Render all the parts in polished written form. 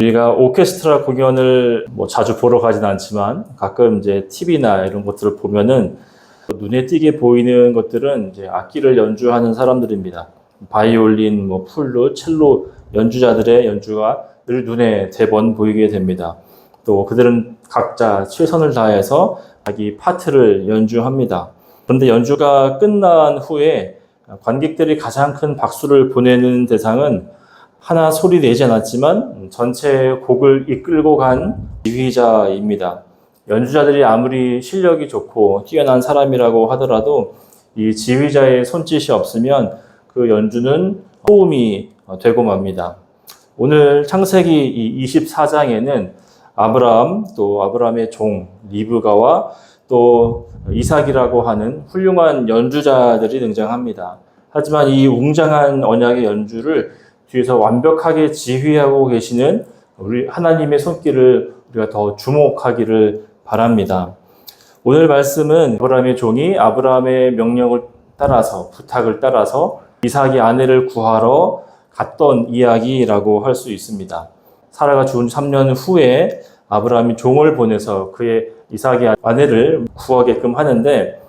우리가 오케스트라 공연을 뭐 자주 보러 가진 않지만 가끔 이제 TV나 이런 것들을 보면은 눈에 띄게 보이는 것들은 이제 악기를 연주하는 사람들입니다. 바이올린, 뭐 플룻, 첼로 연주자들의 연주가 늘 눈에 대번 보이게 됩니다. 또 그들은 각자 최선을 다해서 자기 파트를 연주합니다. 그런데 연주가 끝난 후에 관객들이 가장 큰 박수를 보내는 대상은 하나 소리 내지 않았지만 전체 곡을 이끌고 간 지휘자입니다. 연주자들이 아무리 실력이 좋고 뛰어난 사람이라고 하더라도 이 지휘자의 손짓이 없으면 그 연주는 소음이 되고 맙니다. 오늘 창세기 24장에는 아브라함, 또 아브라함의 종 리브가와 또 이삭이라고 하는 훌륭한 연주자들이 등장합니다. 하지만 이 웅장한 언약의 연주를 뒤에서 완벽하게 지휘하고 계시는 우리 하나님의 손길을 우리가 더 주목하기를 바랍니다. 오늘 말씀은 아브라함의 종이 아브라함의 명령을 따라서, 부탁을 따라서 이삭의 아내를 구하러 갔던 이야기라고 할 수 있습니다. 사라가 죽은 3년 후에 아브라함이 종을 보내서 그의 이삭의 아내를 구하게끔 하는데,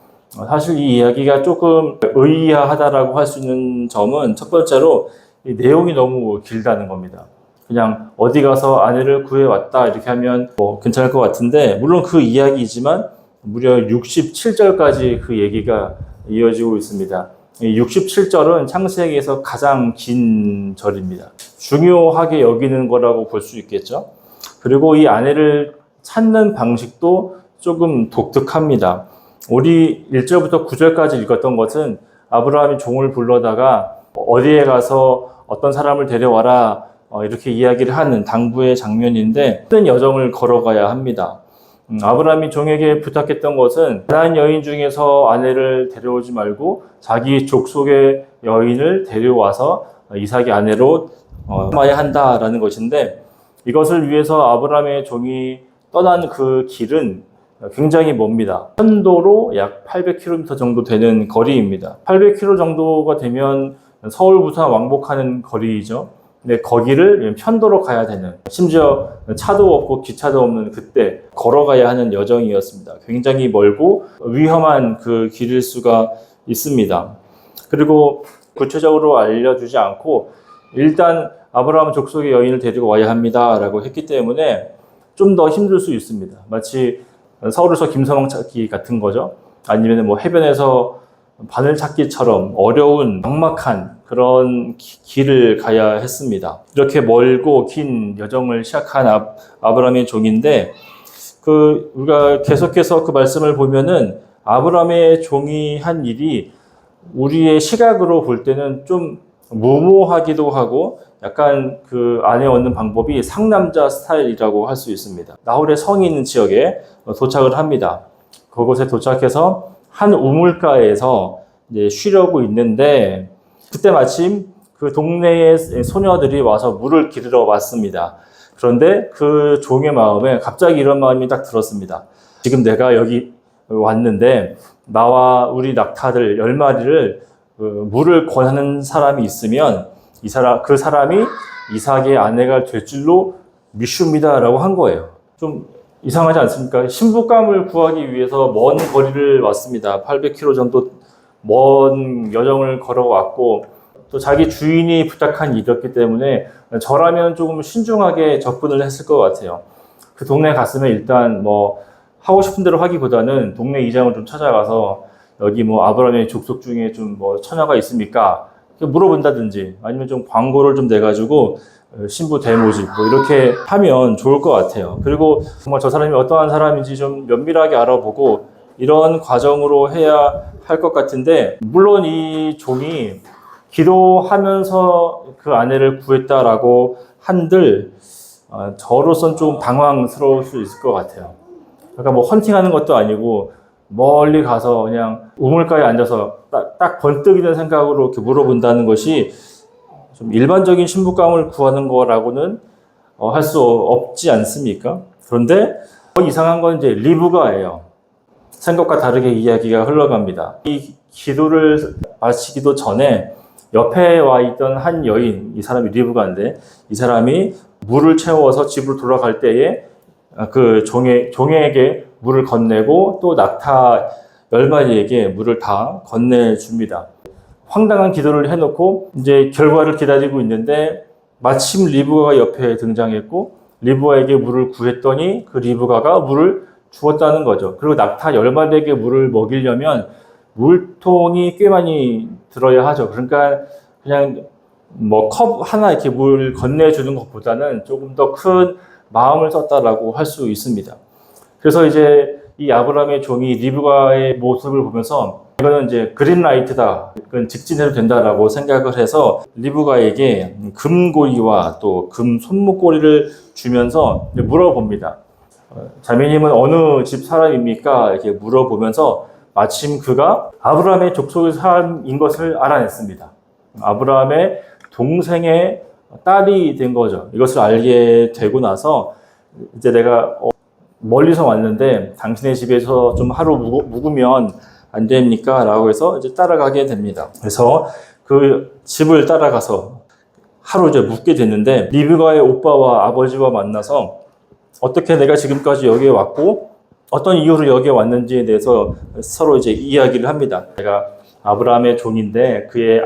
사실 이 이야기가 조금 의아하다라고 할 수 있는 점은 첫 번째로 이 내용이 너무 길다는 겁니다. 그냥 어디 가서 아내를 구해왔다 이렇게 하면 뭐 괜찮을 것 같은데, 물론 그 이야기이지만 무려 67절까지 그 얘기가 이어지고 있습니다. 67절은 창세기에서 가장 긴 절입니다. 중요하게 여기는 거라고 볼 수 있겠죠. 그리고 이 아내를 찾는 방식도 조금 독특합니다. 우리 1절부터 9절까지 읽었던 것은 아브라함이 종을 불러다가 어디에 가서 어떤 사람을 데려와라 이렇게 이야기를 하는 당부의 장면인데, 큰 여정을 걸어가야 합니다. 아브라함이 종에게 부탁했던 것은 가나안 여인 중에서 아내를 데려오지 말고 자기 족속의 여인을 데려와서 이삭의 아내로 삼아야 한다라는 것인데, 이것을 위해서 아브라함의 종이 떠난 그 길은 굉장히 멉니다. 편도로 약 800km 정도 되는 거리입니다. 800km 정도가 되면 서울부터 왕복하는 거리이죠. 근데 거기를 편도로 가야 되는, 심지어 차도 없고 기차도 없는 그때 걸어가야 하는 여정이었습니다. 굉장히 멀고 위험한 그 길일 수가 있습니다. 그리고 구체적으로 알려주지 않고 일단 아브라함 족속의 여인을 데리고 와야 합니다 라고 했기 때문에 좀 더 힘들 수 있습니다. 마치 서울에서 김서방 찾기 같은 거죠. 아니면 뭐 해변에서 바늘 찾기처럼 어려운 막막한 그런 길을 가야 했습니다. 이렇게 멀고 긴 여정을 시작한 아브라함의 종인데, 우리가 계속해서 그 말씀을 보면은 아브라함의 종이 한 일이 우리의 시각으로 볼 때는 좀 무모하기도 하고 약간 그 아내 얻는 방법이 상남자 스타일이라고 할 수 있습니다. 나홀의 성이 있는 지역에 도착을 합니다. 그곳에 도착해서 한 우물가에서 이제 쉬려고 있는데, 그때 마침 그 동네의 소녀들이 와서 물을 기르러 왔습니다. 그런데 그 종의 마음에 갑자기 이런 마음이 딱 들었습니다. 지금 내가 여기 왔는데 나와 우리 낙타들 10마리를 물을 권하는 사람이 있으면 그 사람이 이삭의 아내가 될 줄로 믿습니다라고 한 거예요. 좀 이상하지 않습니까? 신부감을 구하기 위해서 먼 거리를 왔습니다. 800km 정도 먼 여정을 걸어왔고, 또 자기 주인이 부탁한 일이었기 때문에 저라면 조금 신중하게 접근을 했을 것 같아요. 그 동네에 갔으면 일단 뭐 하고 싶은 대로 하기보다는 동네 이장을 좀 찾아가서 여기 뭐 아브라함의 족속 중에 좀 뭐 처녀가 있습니까? 물어본다든지, 아니면 좀 광고를 좀 내가지고 신부 대모집 뭐 이렇게 하면 좋을 것 같아요. 그리고 정말 저 사람이 어떠한 사람인지 좀 면밀하게 알아보고 이런 과정으로 해야 할 것 같은데, 물론 이 종이 기도하면서 그 아내를 구했다라고 한들 저로선 좀 당황스러울 수 있을 것 같아요. 그러니까 뭐 헌팅하는 것도 아니고 멀리 가서 그냥 우물가에 앉아서 딱 번뜩이는 생각으로 이렇게 물어본다는 것이 좀 일반적인 신부감을 구하는 거라고는 할 수 없지 않습니까? 그런데 더 이상한 건 이제 리브가예요. 생각과 다르게 이야기가 흘러갑니다. 이 기도를 마치기도 전에 옆에 와 있던 한 여인, 이 사람이 리브가인데, 이 사람이 물을 채워서 집으로 돌아갈 때에 그 종에게 물을 건네고 또 낙타 10마리에게 물을 다 건네줍니다. 황당한 기도를 해놓고 이제 결과를 기다리고 있는데 마침 리브가가 옆에 등장했고 리브가에게 물을 구했더니 그 리브가가 물을 주었다는 거죠. 그리고 낙타 10마리에게 물을 먹이려면 물통이 꽤 많이 들어야 하죠. 그러니까 그냥 뭐 컵 하나 이렇게 물 건네주는 것보다는 조금 더 큰 마음을 썼다라고 할 수 있습니다. 그래서 이제 이 아브라함의 종이 리브가의 모습을 보면서 이거는 이제 그린라이트다, 이건 직진해도 된다라고 생각을 해서 리브가에게 금고리와 또 금 손목고리를 주면서 물어봅니다. 자매님은 어느 집 사람입니까? 이렇게 물어보면서 마침 그가 아브라함의 족속의 사람인 것을 알아냈습니다. 아브라함의 동생의 딸이 된 거죠. 이것을 알게 되고 나서 이제 내가 멀리서 왔는데 당신의 집에서 좀 하루 묵으면 안 됩니까? 라고 해서 이제 따라가게 됩니다. 그래서 그 집을 따라가서 하루 이제 묵게 됐는데 리브가의 오빠와 아버지와 만나서 어떻게 내가 지금까지 여기에 왔고 어떤 이유로 여기에 왔는지에 대해서 서로 이제 이야기를 합니다. 내가 아브라함의 종인데 그의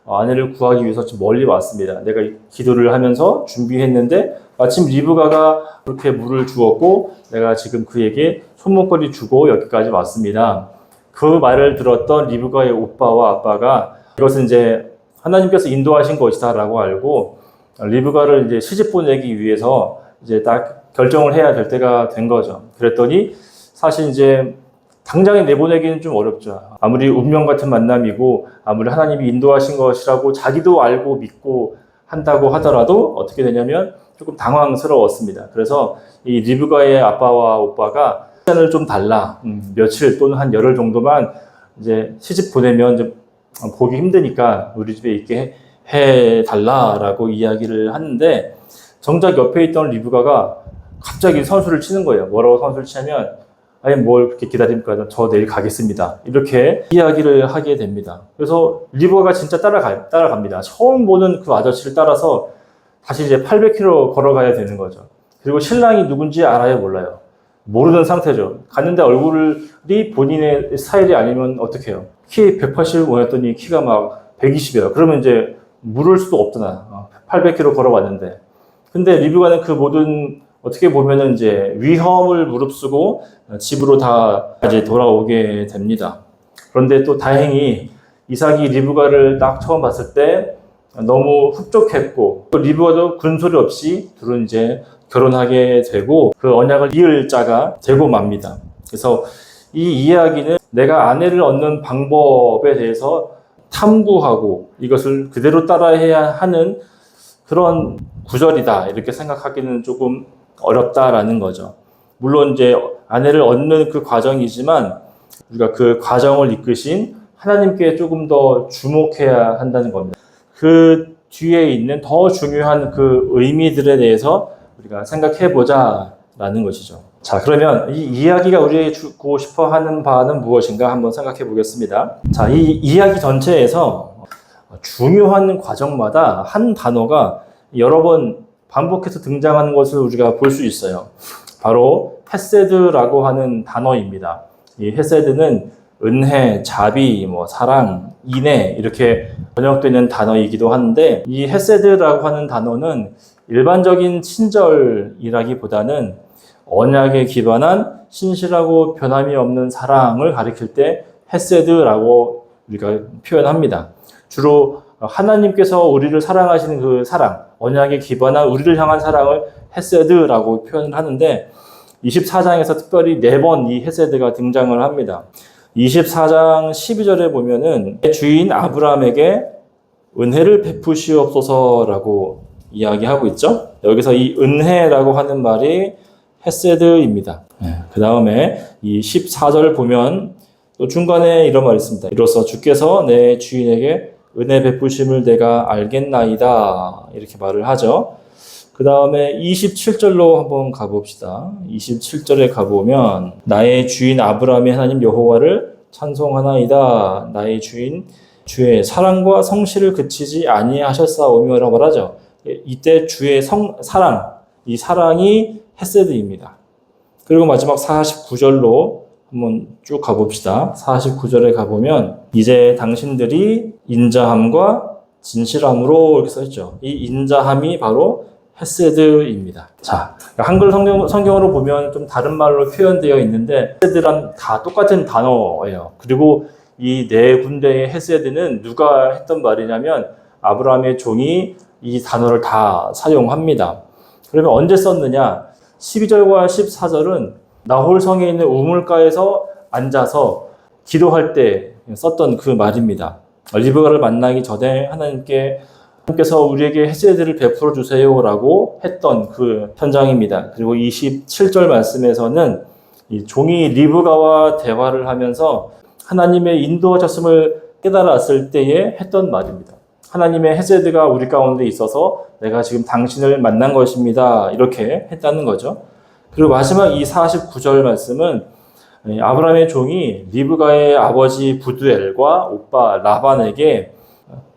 아내를 구하기 위해서 지금 멀리 왔습니다. 내가 기도를 하면서 준비했는데 마침 리브가가 그렇게 물을 주었고 내가 지금 그에게 손목걸이 주고 여기까지 왔습니다. 그 말을 들었던 리브가의 오빠와 아빠가 이것은 이제 하나님께서 인도하신 것이다라고 알고 리브가를 이제 시집 보내기 위해서 이제 딱 결정을 해야 될 때가 된 거죠. 그랬더니 사실 이제 당장에 내보내기는 좀 어렵죠. 아무리 운명 같은 만남이고 아무리 하나님이 인도하신 것이라고 자기도 알고 믿고 한다고 하더라도 어떻게 되냐면 조금 당황스러웠습니다. 그래서 이 리브가의 아빠와 오빠가 시간을 좀 달라. 며칠 또는 한 열흘 정도만 이제 시집 보내면 좀 보기 힘드니까 우리 집에 있게 해 달라라고 이야기를 하는데 정작 옆에 있던 리브가가 갑자기 선수를 치는 거예요. 뭐라고 선수를 치냐면 아니 뭘 그렇게 기다립니까? 저 내일 가겠습니다. 이렇게 이야기를 하게 됩니다. 그래서 리브가가 진짜 따라갑니다. 처음 보는 그 아저씨를 따라서 다시 이제 800km 걸어가야 되는 거죠. 그리고 신랑이 누군지 알아요, 몰라요? 모르는 상태죠. 갔는데 얼굴이 본인의 스타일이 아니면 어떻게 해요? 키 185였더니 키가 막 120이에요. 그러면 이제 물을 수도 없잖아. 800km 걸어왔는데. 근데 리브가는 그 모든 어떻게 보면은 이제 위험을 무릅쓰고 집으로 다 이제 돌아오게 됩니다. 그런데 또 다행히 이삭이 리브가를 딱 처음 봤을 때 너무 흡족했고 또 리브가도 군소리 없이 둘은 이제 결혼하게 되고 그 언약을 이을 자가 되고 맙니다. 그래서 이 이야기는 내가 아내를 얻는 방법에 대해서 탐구하고 이것을 그대로 따라해야 하는 그런 구절이다 이렇게 생각하기는 조금 어렵다라는 거죠. 물론 이제 아내를 얻는 그 과정이지만 우리가 그 과정을 이끄신 하나님께 조금 더 주목해야 한다는 겁니다. 그 뒤에 있는 더 중요한 그 의미들에 대해서 우리가 생각해 보자라는 것이죠. 자, 그러면 이 이야기가 우리에게 주고 싶어 하는 바는 무엇인가 한번 생각해 보겠습니다. 자, 이 이야기 전체에서 중요한 과정마다 한 단어가 여러 번 반복해서 등장하는 것을 우리가 볼 수 있어요. 바로 헤세드라고 하는 단어입니다. 이 헤세드는 은혜, 자비, 사랑, 인애 이렇게 번역되는 단어이기도 한데 이 헤세드라고 하는 단어는 일반적인 친절이라기보다는 언약에 기반한 신실하고 변함이 없는 사랑을 가리킬 때 헤세드라고 우리가 표현합니다. 주로 하나님께서 우리를 사랑하시는 그 사랑, 언약에 기반한 우리를 향한 사랑을 헤세드라고 표현을 하는데 24장에서 특별히 4번 이 헤세드가 등장을 합니다. 24장 12절에 보면은 주인 아브라함에게 은혜를 베푸시옵소서라고 이야기하고 있죠. 여기서 이 은혜라고 하는 말이 헤세드입니다. 그 다음에 이 14절 보면 또 중간에 이런 말이 있습니다. 이로써 주께서 내 주인에게 은혜 베푸심을 내가 알겠나이다 이렇게 말을 하죠. 그 다음에 27절로 한번 가봅시다. 27절에 가보면 나의 주인 아브라함의 하나님 여호와를 찬송하나이다. 나의 주인 주의 사랑과 성실을 그치지 아니하셨사오며 라고 말하죠. 이때 주의 사랑, 이 사랑이 헤세드입니다. 그리고 마지막 49절로 한번 쭉 가봅시다. 49절에 가보면 이제 당신들이 인자함과 진실함으로 이렇게 써있죠. 이 인자함이 바로 헤세드입니다. 자, 한글 성경으로 보면 좀 다른 말로 표현되어 있는데 헤세드란 다 똑같은 단어예요. 그리고 이 네 군데의 헤세드는 누가 했던 말이냐면 아브라함의 종이 이 단어를 다 사용합니다. 그러면 언제 썼느냐? 12절과 14절은 나홀 성에 있는 우물가에서 앉아서 기도할 때 썼던 그 말입니다. 리브가를 만나기 전에 하나님께서 우리에게 헤세드를 베풀어 주세요라고 했던 그 현장입니다. 그리고 27절 말씀에서는 이 종이 리브가와 대화를 하면서 하나님의 인도하셨음을 깨달았을 때에 했던 말입니다. 하나님의 헤세드가 우리 가운데 있어서 내가 지금 당신을 만난 것입니다. 이렇게 했다는 거죠. 그리고 마지막 이 49절 말씀은 아브라함의 종이 리브가의 아버지 부두엘과 오빠 라반에게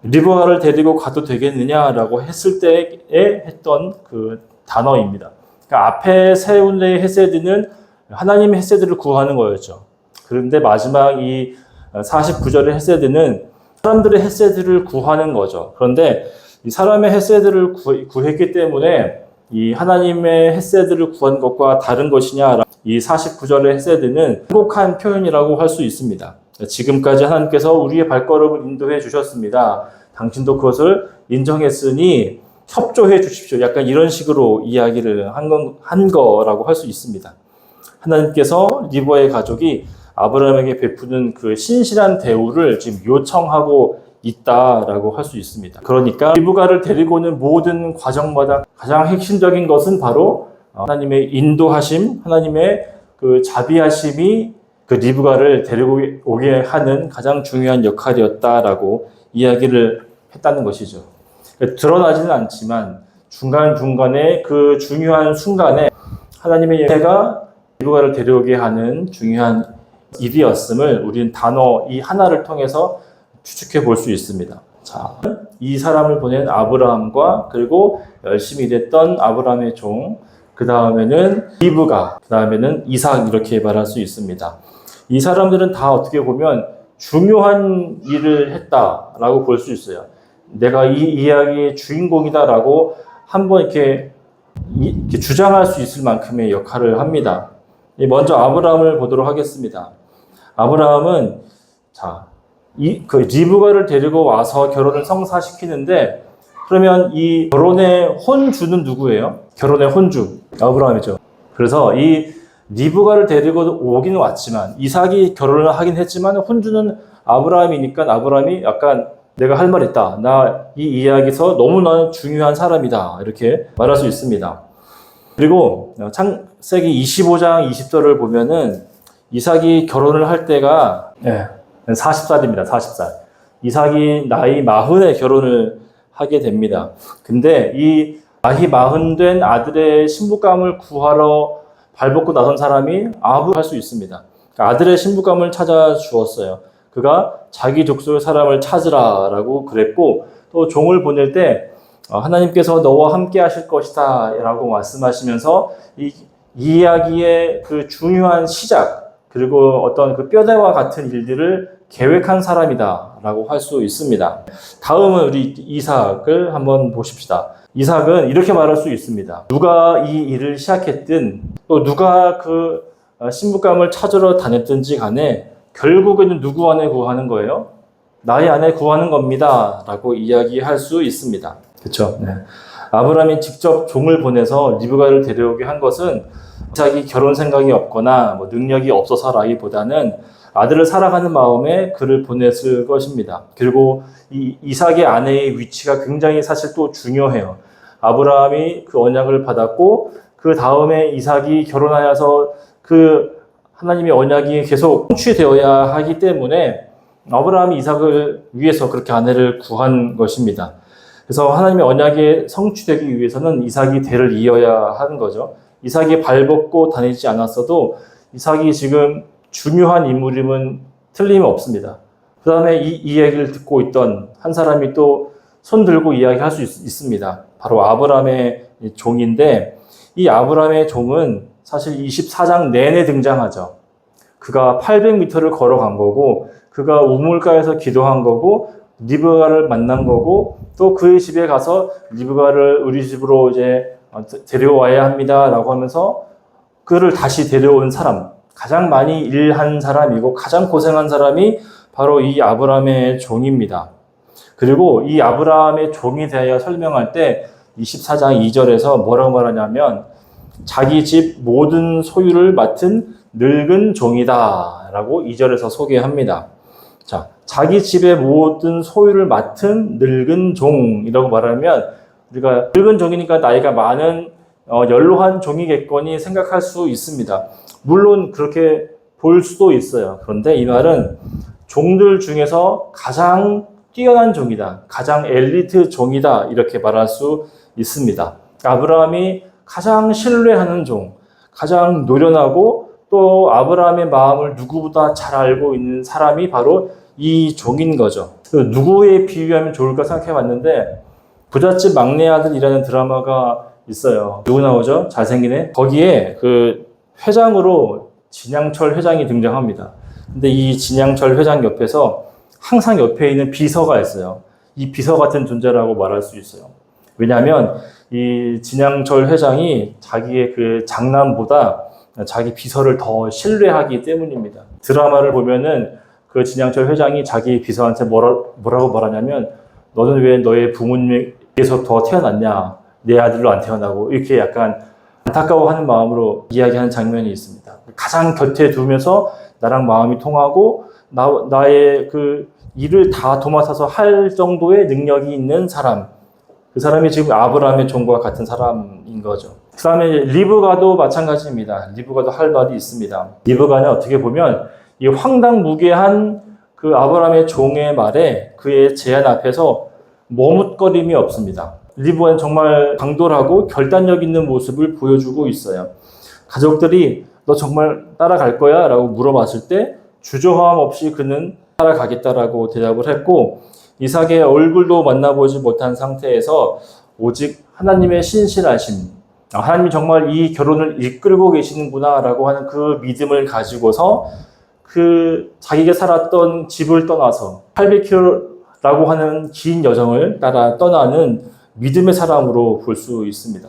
리브가를 데리고 가도 되겠느냐라고 했을 때에 했던 그 단어입니다. 그러니까 앞에 세 군데의 헤세드는 하나님의 헤세드를 구하는 거였죠. 그런데 마지막 이 49절의 헤세드는 사람들의 헤세드를 구하는 거죠. 그런데 이 사람의 헤세드를 구했기 때문에 이 하나님의 헤세드를 구한 것과 다른 것이냐? 이 49절의 헤세드는 행복한 표현이라고 할 수 있습니다. 지금까지 하나님께서 우리의 발걸음을 인도해 주셨습니다. 당신도 그것을 인정했으니 협조해 주십시오. 약간 이런 식으로 이야기를 한 거라고 할 수 있습니다. 하나님께서 리브가의 가족이 아브라함에게 베푸는 그 신실한 대우를 지금 요청하고 있다라고 할 수 있습니다. 그러니까 리브가를 데리고 오는 모든 과정마다 가장 핵심적인 것은 바로 하나님의 인도하심, 하나님의 그 자비하심이 그 리브가를 데리고 오게 하는 가장 중요한 역할이었다라고 이야기를 했다는 것이죠. 드러나지는 않지만 중간중간에 그 중요한 순간에 하나님의 예가 리브가를 데려오게 하는 중요한 일이었음을 우리는 단어 이 하나를 통해서 추측해 볼 수 있습니다. 자, 이 사람을 보낸 아브라함과 그리고 열심히 일했던 아브라함의 종, 그 다음에는 리브가, 그 다음에는 이삭 이렇게 말할 수 있습니다. 이 사람들은 다 어떻게 보면 중요한 일을 했다라고 볼 수 있어요. 내가 이 이야기의 주인공이다라고 한번 이렇게 주장할 수 있을 만큼의 역할을 합니다. 먼저 아브라함을 보도록 하겠습니다. 아브라함은 그 리브가를 데리고 와서 결혼을 성사시키는데 그러면 이 결혼의 혼주는 누구예요? 결혼의 혼주 아브라함이죠. 그래서 이 리브가를 데리고 오기는 왔지만 이삭이 결혼을 하긴 했지만 혼주는 아브라함이니까 아브라함이 약간 내가 할 말 있다. 나 이 이야기에서 너무나 중요한 사람이다. 이렇게 말할 수 있습니다. 그리고 창세기 25장 20절을 보면은 이삭이 결혼을 할 때가 40살입니다. 40살. 이삭이 나이 40에 결혼을 하게 됩니다. 근데 이 나이 40 된 아들의 신부감을 구하러 발벗고 나선 사람이 할 수 있습니다. 아들의 신부감을 찾아 주었어요. 그가 자기 족속의 사람을 찾으라라고 그랬고 또 종을 보낼 때 하나님께서 너와 함께 하실 것이다 라고 말씀하시면서 이 이야기의 그 중요한 시작 그리고 어떤 그 뼈대와 같은 일들을 계획한 사람이다 라고 할 수 있습니다. 다음은 우리 이삭을 한번 보십시다. 이삭은 이렇게 말할 수 있습니다. 누가 이 일을 시작했든 또 누가 그 신부감을 찾으러 다녔든지 간에 결국에는 누구 안에 구하는 거예요? 나의 안에 구하는 겁니다 라고 이야기할 수 있습니다. 그렇죠? 네. 아브라함이 직접 종을 보내서 리브가를 데려오게 한 것은 이삭이 결혼 생각이 없거나 능력이 없어서라기보다는 아들을 사랑하는 마음에 그를 보냈을 것입니다. 그리고 이 이삭의 아내의 위치가 굉장히 사실 또 중요해요. 아브라함이 그 언약을 받았고 그 다음에 이삭이 결혼하여서 그 하나님의 언약이 계속 성취되어야 하기 때문에 아브라함이 이삭을 위해서 그렇게 아내를 구한 것입니다. 그래서 하나님의 언약이 성취되기 위해서는 이삭이 대를 이어야 하는 거죠. 이삭이 발벗고 다니지 않았어도 이삭이 지금 중요한 인물임은 틀림없습니다. 그 다음에 이 이야기를 듣고 있던 한 사람이 또 손 들고 이야기할 수 있습니다. 바로 아브라함의 종인데, 이 아브라함의 종은 사실 24장 내내 등장하죠. 그가 800m를 걸어간 거고, 그가 우물가에서 기도한 거고, 리브가를 만난 거고, 또 그의 집에 가서 리브가를 우리 집으로 이제 데려와야 합니다 라고 하면서 그를 다시 데려온 사람, 가장 많이 일한 사람이고 가장 고생한 사람이 바로 이 아브라함의 종입니다. 그리고 이 아브라함의 종에 대하여 설명할 때 24장 2절에서 뭐라고 말하냐면, 자기 집 모든 소유를 맡은 늙은 종이다 라고 2절에서 소개합니다. 자, 자기 집의 모든 소유를 맡은 늙은 종이라고 말하면, 우리가 늙은 종이니까 나이가 많은 연로한 종이겠거니 생각할 수 있습니다. 물론 그렇게 볼 수도 있어요. 그런데 이 말은 종들 중에서 가장 뛰어난 종이다, 가장 엘리트 종이다, 이렇게 말할 수 있습니다. 아브라함이 가장 신뢰하는 종, 가장 노련하고 또 아브라함의 마음을 누구보다 잘 알고 있는 사람이 바로 이 종인 거죠. 누구에 비유하면 좋을까 생각해 봤는데, 부잣집 막내 아들이라는 드라마가 있어요. 누구 나오죠? 잘생기네. 거기에 그 회장으로 진양철 회장이 등장합니다. 근데 이 진양철 회장 옆에서 항상 옆에 있는 비서가 있어요. 이 비서 같은 존재라고 말할 수 있어요. 왜냐하면 이 진양철 회장이 자기의 그 장남보다 자기 비서를 더 신뢰하기 때문입니다. 드라마를 보면은 그 진양철 회장이 자기 비서한테 뭐라고 말하냐면, 너는 왜 너의 부모님에게서 더 태어났냐? 내 아들로 안 태어나고, 이렇게 약간 안타까워하는 마음으로 이야기하는 장면이 있습니다. 가장 곁에 두면서 나랑 마음이 통하고 나의 그 일을 다 도맡아서 할 정도의 능력이 있는 사람, 그 사람이 지금 아브라함의 종과 같은 사람인 거죠. 그 다음에 리브가도 마찬가지입니다. 리브가도 할 말이 있습니다. 리브가는 어떻게 보면 이 황당무계한 그 아브라함의 종의 말에, 그의 제안 앞에서 머뭇거림이 없습니다. 리브가는 정말 강돌하고 결단력 있는 모습을 보여주고 있어요. 가족들이 너 정말 따라갈 거야? 라고 물어봤을 때 주저함 없이 그는 따라가겠다라고 대답을 했고, 이삭의 얼굴도 만나보지 못한 상태에서 오직 하나님의 신실하심, 하나님이 정말 이 결혼을 이끌고 계시는구나 라고 하는 그 믿음을 가지고서 그 자기가 살았던 집을 떠나서 800km라고 하는 긴 여정을 따라 떠나는 믿음의 사람으로 볼 수 있습니다.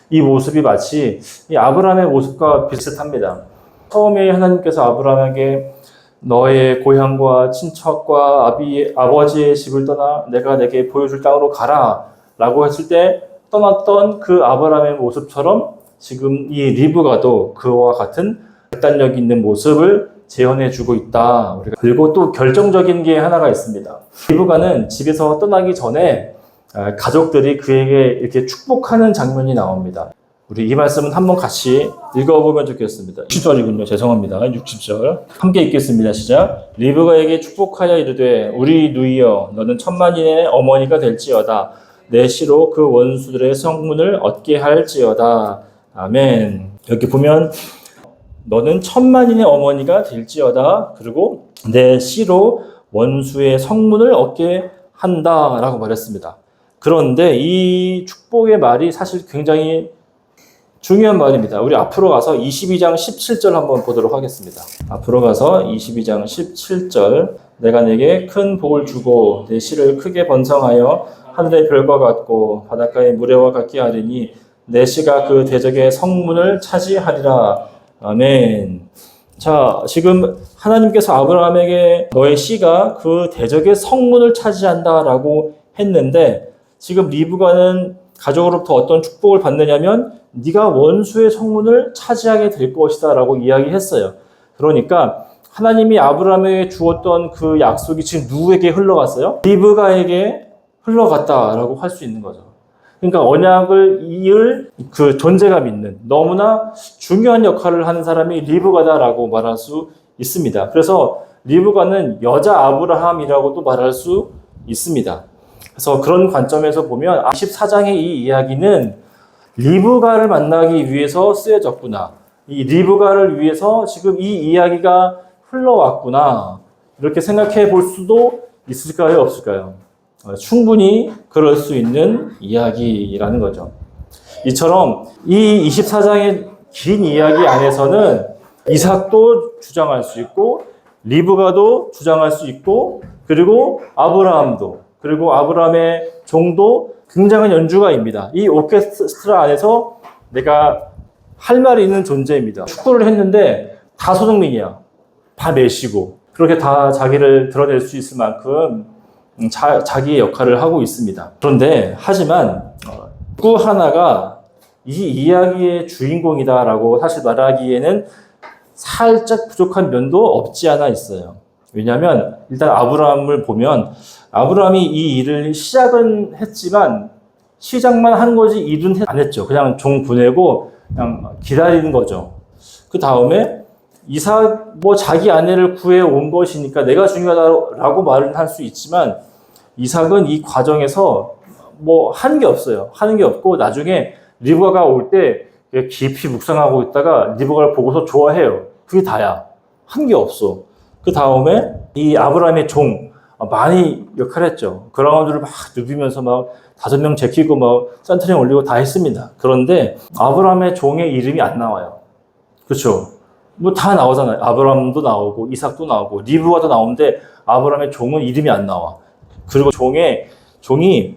이 모습이 마치 이 아브라함의 모습과 비슷합니다. 처음에 하나님께서 아브라함에게 너의 고향과 친척과 아버지의 집을 떠나 내가 내게 보여줄 땅으로 가라 라고 했을 때 떠났던 그 아브라함의 모습처럼 지금 이 리브가도 그와 같은 결단력 있는 모습을 재현해주고 있다. 그리고 또 결정적인 게 하나가 있습니다. 리브가는 집에서 떠나기 전에 가족들이 그에게 이렇게 축복하는 장면이 나옵니다. 우리 이 말씀은 한번 같이 읽어보면 좋겠습니다. 60절이군요. 죄송합니다. 60절. 함께 읽겠습니다. 시작. 리브가에게 축복하여 이르되 우리 누이여 너는 천만인의 어머니가 될지어다. 내 씨로 그 원수들의 성문을 얻게 할지어다. 아멘. 여기 보면 너는 천만인의 어머니가 될지어다. 그리고 내 씨로 원수의 성문을 얻게 한다라고 말했습니다. 그런데 이 축복의 말이 사실 굉장히 중요한 말입니다. 우리 앞으로 가서 22장 17절 한번 보도록 하겠습니다. 앞으로 가서 22장 17절. 내가 내게 큰 복을 주고 내 씨를 크게 번성하여 하늘의 별과 같고 바닷가의 모래와 같게 하리니 내 씨가 그 대적의 성문을 차지하리라. 아멘. 자, 지금 하나님께서 아브라함에게 너의 씨가 그 대적의 성문을 차지한다라고 했는데, 지금 리브가는 가족으로부터 어떤 축복을 받느냐면 네가 원수의 성문을 차지하게 될 것이다 라고 이야기했어요. 그러니까 하나님이 아브라함에게 주었던 그 약속이 지금 누구에게 흘러갔어요? 리브가에게 흘러갔다라고 할 수 있는 거죠. 그러니까 언약을 이을 그 존재감 있는 너무나 중요한 역할을 하는 사람이 리브가다라고 말할 수 있습니다. 그래서 리브가는 여자 아브라함이라고도 말할 수 있습니다. 그래서 그런 관점에서 보면 14장의 이 이야기는 리브가를 만나기 위해서 쓰여졌구나. 이 리브가를 위해서 지금 이 이야기가 흘러왔구나. 이렇게 생각해 볼 수도 있을까요? 없을까요? 충분히 그럴 수 있는 이야기라는 거죠. 이처럼 이 24장의 긴 이야기 안에서는 이삭도 주장할 수 있고 리브가도 주장할 수 있고 그리고 아브라함도 그리고 아브라함의 종도 굉장한 연주가입니다. 이 오케스트라 안에서 내가 할 말이 있는 존재입니다. 축구를 했는데 다 손흥민이야. 다 메시고 그렇게 다 자기를 드러낼 수 있을 만큼 자기의 역할을 하고 있습니다. 그런데 하지만 누구 하나가 이 이야기의 주인공이다라고 사실 말하기에는 살짝 부족한 면도 없지 않아 있어요. 왜냐하면 일단 아브라함을 보면 아브라함이 이 일을 시작은 했지만 시작만 한 거지 일은 안 했죠. 그냥 종 보내고 그냥 기다리는 거죠. 그 다음에 이삭 자기 아내를 구해 온 것이니까 내가 중요하다라고 말은 할 수 있지만 이삭은 이 과정에서 한 게 없어요. 하는 게 없고 나중에 리브가가 올 때 깊이 묵상하고 있다가 리브가를 보고서 좋아해요. 그게 다야. 한 게 없어. 그 다음에 이 아브라함의 종 많이 역할했죠. 그라운드를 막 누비면서 5명 제키고 센터링 올리고 다 했습니다. 그런데 아브라함의 종의 이름이 안 나와요. 그렇죠? 다 나오잖아요. 아브라함도 나오고 이삭도 나오고 리브가도 나오는데 아브라함의 종은 이름이 안 나와. 그리고 종이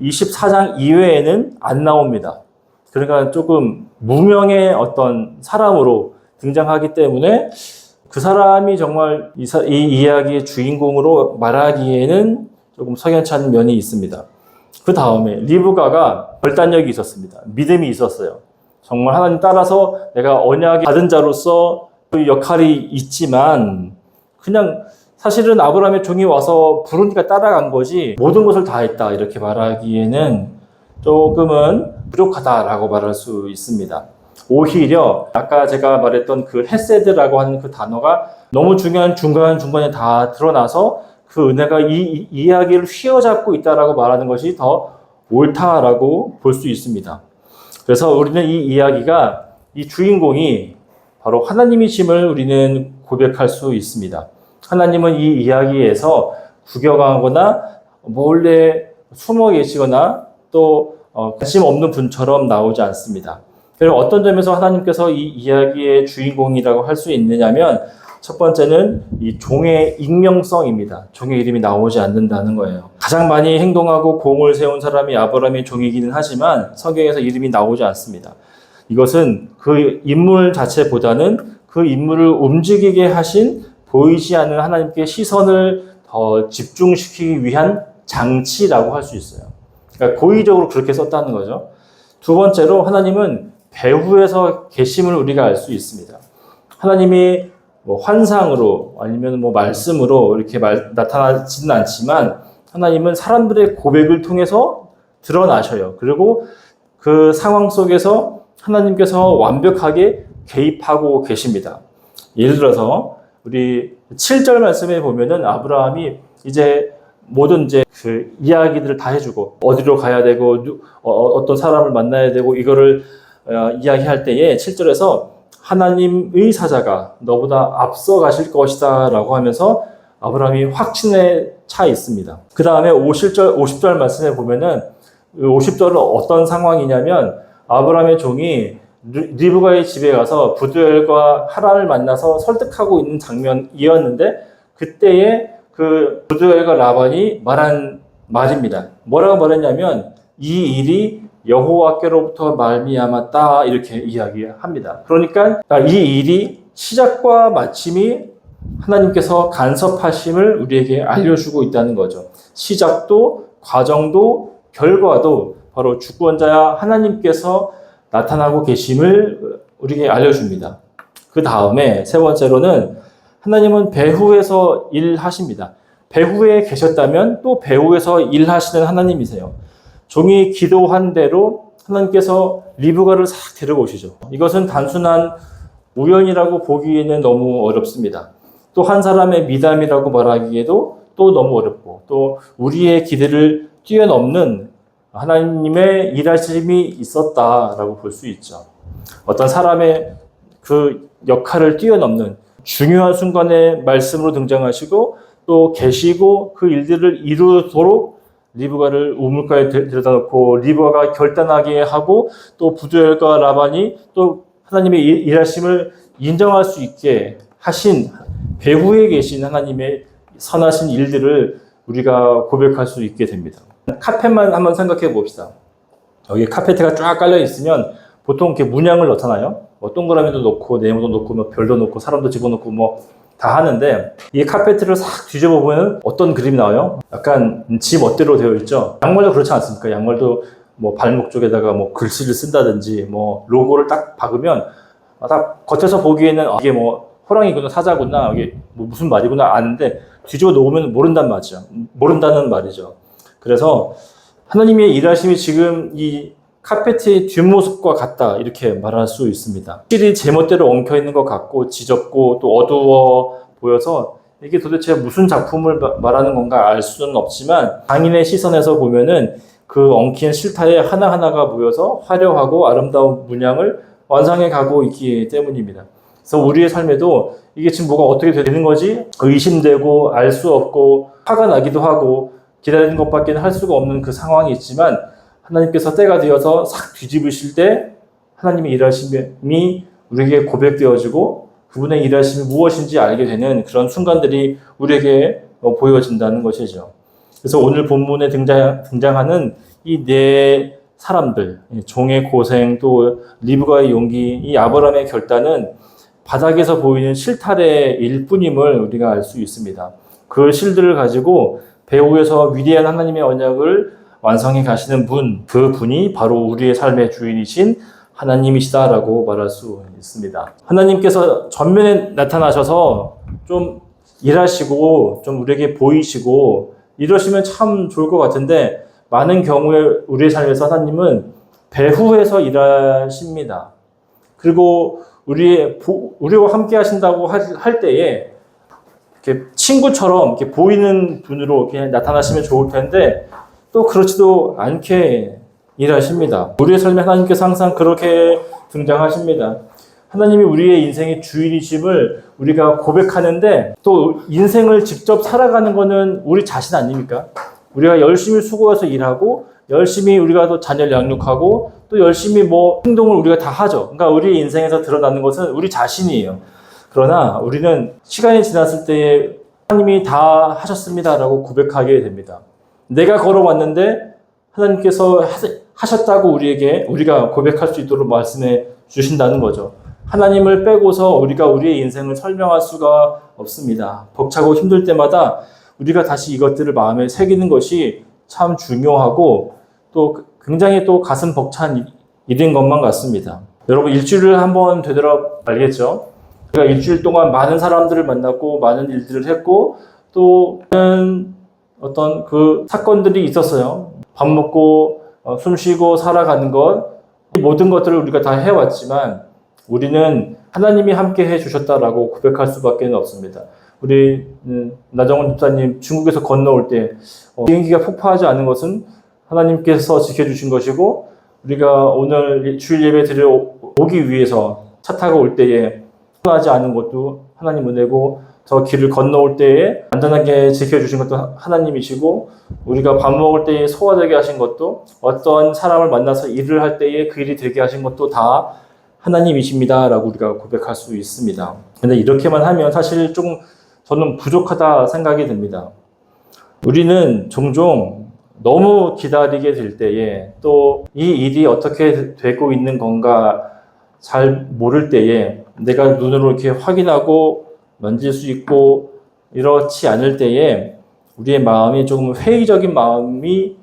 24장 이외에는 안 나옵니다. 그러니까 조금 무명의 어떤 사람으로 등장하기 때문에 그 사람이 정말 이 이야기의 주인공으로 말하기에는 조금 석연치 않은 면이 있습니다. 그 다음에 리브가가 결단력이 있었습니다. 믿음이 있었어요. 정말 하나님 따라서 내가 언약을 받은 자로서 그 역할이 있지만 그냥 사실은 아브라함의 종이 와서 부르니까 따라간 거지 모든 것을 다 했다 이렇게 말하기에는 조금은 부족하다라고 말할 수 있습니다. 오히려 아까 제가 말했던 그 헤세드라고 하는 그 단어가 너무 중요한 중간중간에 다 드러나서 그 은혜가 이 이야기를 휘어잡고 있다라고 말하는 것이 더 옳다라고 볼 수 있습니다. 그래서 우리는 이 이야기가 이 주인공이 바로 하나님이심을 우리는 고백할 수 있습니다. 하나님은 이 이야기에서 구경하거나 몰래 숨어 계시거나 또 관심 없는 분처럼 나오지 않습니다. 그리고 어떤 점에서 하나님께서 이 이야기의 주인공이라고 할 수 있느냐면 첫 번째는 이 종의 익명성입니다. 종의 이름이 나오지 않는다는 거예요. 가장 많이 행동하고 공을 세운 사람이 아브라함의 종이기는 하지만 성경에서 이름이 나오지 않습니다. 이것은 그 인물 자체보다는 그 인물을 움직이게 하신 보이지 않는 하나님께 시선을 더 집중시키기 위한 장치라고 할 수 있어요. 그러니까 고의적으로 그렇게 썼다는 거죠. 두 번째로 하나님은 배후에서 계심을 우리가 알 수 있습니다. 하나님이 환상으로 아니면 말씀으로 이렇게 나타나지는 않지만 하나님은 사람들의 고백을 통해서 드러나셔요. 그리고 그 상황 속에서 하나님께서 완벽하게 개입하고 계십니다. 예를 들어서 우리 7절 말씀에 보면은 아브라함이 모든 그 이야기들을 다 해주고 어디로 가야 되고 어떤 사람을 만나야 되고 이거를 이야기할 때에 7절에서 하나님의 사자가 너보다 앞서 가실 것이다 라고 하면서 아브라함이 확신에 차 있습니다. 그 다음에 50절 말씀에 보면은 50절은 어떤 상황이냐면 아브라함의 종이 리브가의 집에 가서 부두엘과 하란을 만나서 설득하고 있는 장면이었는데 그때에 그 부두엘과 라반이 말한 말입니다. 뭐라고 말했냐면 이 일이 여호와께로부터 말미암았다 이렇게 이야기합니다. 그러니까 이 일이 시작과 마침이 하나님께서 간섭하심을 우리에게 알려주고 있다는 거죠. 시작도 과정도 결과도 바로 주권자야 하나님께서 나타나고 계심을 우리에게 알려줍니다. 그 다음에 세 번째로는 하나님은 배후에서 일하십니다. 배후에 계셨다면 또 배후에서 일하시는 하나님이세요. 종이 기도한 대로 하나님께서 리브가를 싹 데려오시죠. 이것은 단순한 우연이라고 보기에는 너무 어렵습니다. 또 한 사람의 미담이라고 말하기에도 또 너무 어렵고 또 우리의 기대를 뛰어넘는 하나님의 일하심이 있었다라고 볼 수 있죠. 어떤 사람의 그 역할을 뛰어넘는 중요한 순간에 말씀으로 등장하시고 또 계시고 그 일들을 이루도록 리브가를 우물가에 데려다 놓고 리브가가 결단하게 하고 또 부두엘과 라반이 또 하나님의 일하심을 인정할 수 있게 하신 배후에 계신 하나님의 선하신 일들을 우리가 고백할 수 있게 됩니다. 카펫만 한번 생각해 봅시다. 여기 카페트가 쫙 깔려 있으면 보통 이렇게 문양을 넣잖아요. 뭐 동그라미도 넣고 네모도 넣고 뭐 별도 넣고 사람도 집어넣고 뭐 다 하는데 이 카페트를 싹 뒤집어 보면 어떤 그림이 나와요? 약간 지 멋대로 되어 있죠. 양말도 그렇지 않습니까? 양말도 뭐 발목 쪽에다가 뭐 글씨를 쓴다든지 뭐 로고를 딱 박으면 딱 겉에서 보기에는 이게 뭐 호랑이구나 사자구나 이게 뭐 무슨 말이구나 아는데 뒤집어 놓으면 모른다는 말이죠. 그래서 하나님의 일하심이 지금 이 카페트의 뒷모습과 같다 이렇게 말할 수 있습니다. 실이 제멋대로 엉켜있는 것 같고 지적고 또 어두워 보여서 이게 도대체 무슨 작품을 말하는 건가 알 수는 없지만 장인의 시선에서 보면은 그 엉킨 실타래 하나하나가 모여서 화려하고 아름다운 문양을 완성해 가고 있기 때문입니다. 그래서 우리의 삶에도 이게 지금 뭐가 어떻게 되는 거지? 의심되고 알 수 없고 화가 나기도 하고 기다리는 것밖에 할 수가 없는 그 상황이 있지만 하나님께서 때가 되어서 싹 뒤집으실 때 하나님의 일하심이 우리에게 고백되어지고 그분의 일하심이 무엇인지 알게 되는 그런 순간들이 우리에게 보여진다는 것이죠. 그래서 오늘 본문에 등장하는 이 네 사람들, 종의 고생, 또 리브가의 용기, 이 아브라함의 결단은 바닥에서 보이는 실타래일 뿐임을 우리가 알 수 있습니다. 그 실들을 가지고 배후에서 위대한 하나님의 언약을 완성해 가시는 분, 그 분이 바로 우리의 삶의 주인이신 하나님이시다라고 말할 수 있습니다. 하나님께서 전면에 나타나셔서 좀 일하시고 좀 우리에게 보이시고 이러시면 참 좋을 것 같은데 많은 경우에 우리의 삶에서 하나님은 배후에서 일하십니다. 그리고 우리와 함께 하신다고 할 때에 이렇게 친구처럼 이렇게 보이는 분으로 이렇게 나타나시면 좋을 텐데 또 그렇지도 않게 일하십니다. 우리의 삶에 하나님께서 항상 그렇게 등장하십니다. 하나님이 우리의 인생의 주인이심을 우리가 고백하는데 또 인생을 직접 살아가는 것은 우리 자신 아닙니까? 우리가 열심히 수고해서 일하고 열심히 우리가 또 자녀를 양육하고 또 열심히 뭐 행동을 우리가 다 하죠. 그러니까 우리 인생에서 드러나는 것은 우리 자신이에요. 그러나 우리는 시간이 지났을 때에 하나님이 다 하셨습니다라고 고백하게 됩니다. 내가 걸어왔는데 하나님께서 하셨다고 우리가 고백할 수 있도록 말씀해 주신다는 거죠. 하나님을 빼고서 우리가 우리의 인생을 설명할 수가 없습니다. 벅차고 힘들 때마다 우리가 다시 이것들을 마음에 새기는 것이 참 중요하고 또 굉장히 또 가슴 벅찬 일인 것만 같습니다. 여러분 일주일을 한번 되돌아 알겠죠? 우리가 일주일 동안 많은 사람들을 만났고 많은 일들을 했고 또 어떤 그 사건들이 있었어요. 밥 먹고 숨 쉬고 살아가는 것 이 모든 것들을 우리가 다 해왔지만 우리는 하나님이 함께 해주셨다라고 고백할 수밖에 없습니다. 우리 나정원 집사님 중국에서 건너올 때 비행기가 폭파하지 않은 것은 하나님께서 지켜주신 것이고 우리가 오늘 주일 예배 드려 오기 위해서 차 타고 올 때에 하지 않은 것도 하나님 은혜고 저 길을 건너올 때에 안전하게 지켜주신 것도 하나님이시고 우리가 밥 먹을 때에 소화되게 하신 것도 어떤 사람을 만나서 일을 할 때에 그 일이 되게 하신 것도 다 하나님이십니다 라고 우리가 고백할 수 있습니다. 근데 이렇게만 하면 사실 좀 저는 부족하다 생각이 듭니다. 우리는 종종 너무 기다리게 될 때에 또 이 일이 어떻게 되고 있는 건가 잘 모를 때에 내가 눈으로 이렇게 확인하고 만질 수 있고 이렇지 않을 때에 우리의 마음이 조금 회의적인 마음이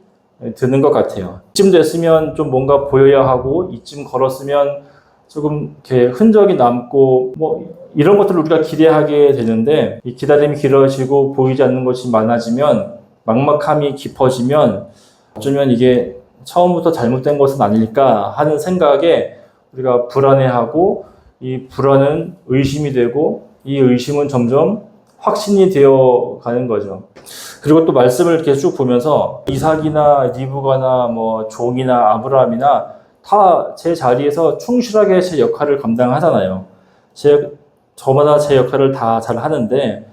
드는 것 같아요. 이쯤 됐으면 좀 뭔가 보여야 하고 이쯤 걸었으면 조금 이렇게 흔적이 남고 뭐 이런 것들을 우리가 기대하게 되는데 이 기다림이 길어지고 보이지 않는 것이 많아지면 막막함이 깊어지면 어쩌면 이게 처음부터 잘못된 것은 아닐까 하는 생각에 우리가 불안해하고 이 불안은 의심이 되고 이 의심은 점점 확신이 되어 가는 거죠. 그리고 또 말씀을 이렇게 쭉 보면서 이삭이나 리브가나 뭐 종이나 아브라함이나 다 제 자리에서 충실하게 제 역할을 감당하잖아요. 저마다 제 역할을 다 잘 하는데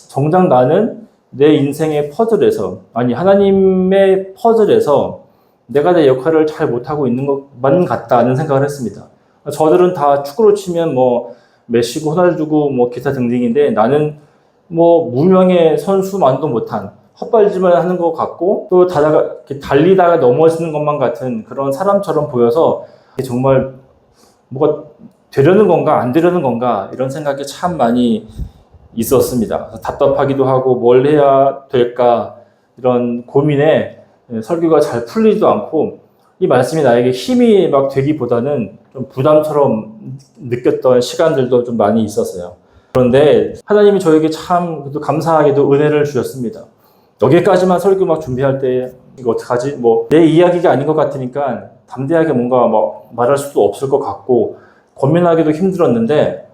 정작 나는 내 인생의 퍼즐에서, 아니 하나님의 퍼즐에서 내가 내 역할을 잘 못하고 있는 것만 같다는 생각을 했습니다. 저들은 다 축구로 치면 뭐 메시고 호날두고 뭐 기타 등등인데 나는 뭐 무명의 선수만도 못한 헛발질만 하는 것 같고 또 달리다가 넘어지는 것만 같은 그런 사람처럼 보여서 정말 뭐가 되려는 건가 안 되려는 건가 이런 생각이 참 많이 있었습니다. 답답하기도 하고 뭘 해야 될까 이런 고민에 설교가 잘 풀리지도 않고 이 말씀이 나에게 힘이 막 되기보다는 좀 부담처럼 느꼈던 시간들도 좀 많이 있었어요. 그런데 하나님이 저에게 참 감사하게도 은혜를 주셨습니다. 여기까지만 설교 막 준비할 때 이거 어떡하지? 뭐 내 이야기가 아닌 것 같으니까 담대하게 뭔가 막 말할 수도 없을 것 같고 고민하기도 힘들었는데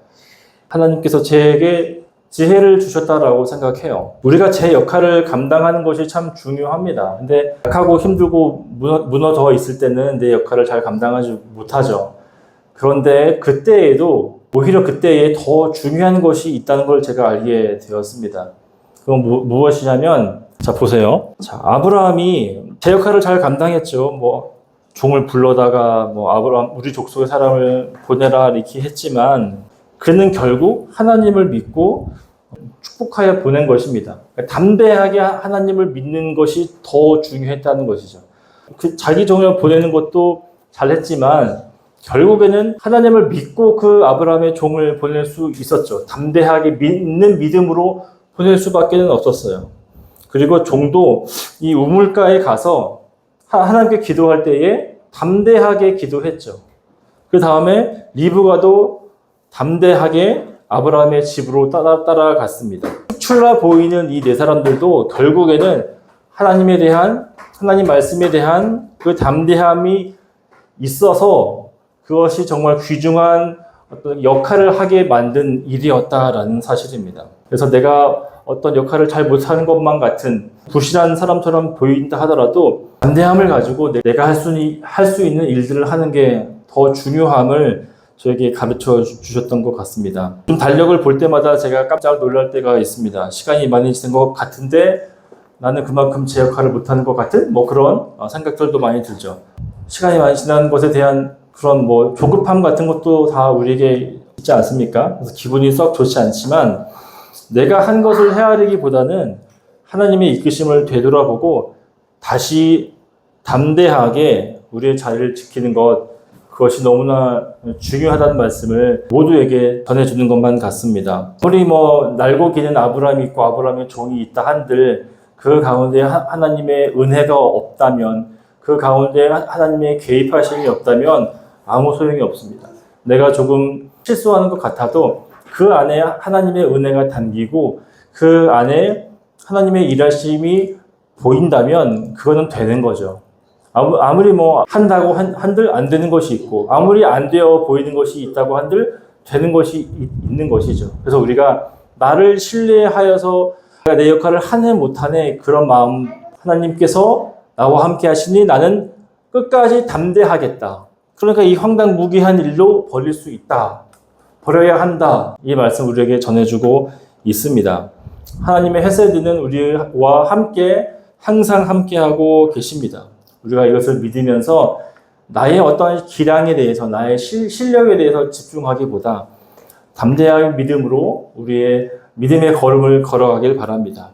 하나님께서 제게 지혜를 주셨다라고 생각해요. 우리가 제 역할을 감당하는 것이 참 중요합니다. 근데 약하고 힘들고 무너져 있을 때는 내 역할을 잘 감당하지 못하죠. 그런데 그때에도 오히려 그때에 더 중요한 것이 있다는 걸 제가 알게 되었습니다. 그건 무엇이냐면 자 보세요. 자 아브라함이 제 역할을 잘 감당했죠. 뭐 종을 불러다가 뭐 아브라함 우리 족속의 사람을 보내라 이렇게 했지만 그는 결국 하나님을 믿고 축복하여 보낸 것입니다. 그러니까 담대하게 하나님을 믿는 것이 더 중요했다는 것이죠. 그 자기 종을 보내는 것도 잘했지만 결국에는 하나님을 믿고 그 아브라함의 종을 보낼 수 있었죠. 담대하게 믿는 믿음으로 보낼 수밖에 없었어요. 그리고 종도 이 우물가에 가서 하나님께 기도할 때에 담대하게 기도했죠. 그 다음에 리브가도 담대하게 아브라함의 집으로 따라갔습니다. 축출나 보이는 이 네 사람들도 결국에는 하나님 말씀에 대한 그 담대함이 있어서 그것이 정말 귀중한 어떤 역할을 하게 만든 일이었다라는 사실입니다. 그래서 내가 어떤 역할을 잘 못하는 것만 같은 부실한 사람처럼 보인다 하더라도 담대함을 가지고 내가 할 수 있는 일들을 하는 게 더 중요함을 저에게 가르쳐 주셨던 것 같습니다. 좀 달력을 볼 때마다 제가 깜짝 놀랄 때가 있습니다. 시간이 많이 지난 것 같은데 나는 그만큼 제 역할을 못하는 것 같은 뭐 그런 생각들도 많이 들죠. 시간이 많이 지난 것에 대한 그런 뭐 조급함 같은 것도 다 우리에게 있지 않습니까? 그래서 기분이 썩 좋지 않지만 내가 한 것을 헤아리기보다는 하나님의 이끄심을 되돌아보고 다시 담대하게 우리의 자리를 지키는 것 그것이 너무나 중요하다는 말씀을 모두에게 전해주는 것만 같습니다. 아무리 뭐 날고 기는 아브라함이 있고 아브라함의 종이 있다 한들 그 가운데 하나님의 은혜가 없다면 그 가운데 하나님의 개입하심이 없다면 아무 소용이 없습니다. 내가 조금 실수하는 것 같아도 그 안에 하나님의 은혜가 담기고 그 안에 하나님의 일하심이 보인다면 그거는 되는 거죠. 아무리 뭐 한다고 한들 안 되는 것이 있고 아무리 안 되어 보이는 것이 있다고 한들 되는 것이 있는 것이죠. 그래서 우리가 나를 신뢰하여서 내 역할을 하네 못하네 그런 마음 하나님께서 나와 함께 하시니 나는 끝까지 담대하겠다. 그러니까 이 황당무계한 일로 벌릴 수 있다. 버려야 한다. 이 말씀 우리에게 전해주고 있습니다. 하나님의 헤세드는 우리와 함께 항상 함께하고 계십니다. 우리가 이것을 믿으면서 나의 어떤 기량에 대해서 나의 실력에 대해서 집중하기보다 담대한 믿음으로 우리의 믿음의 걸음을 걸어가길 바랍니다.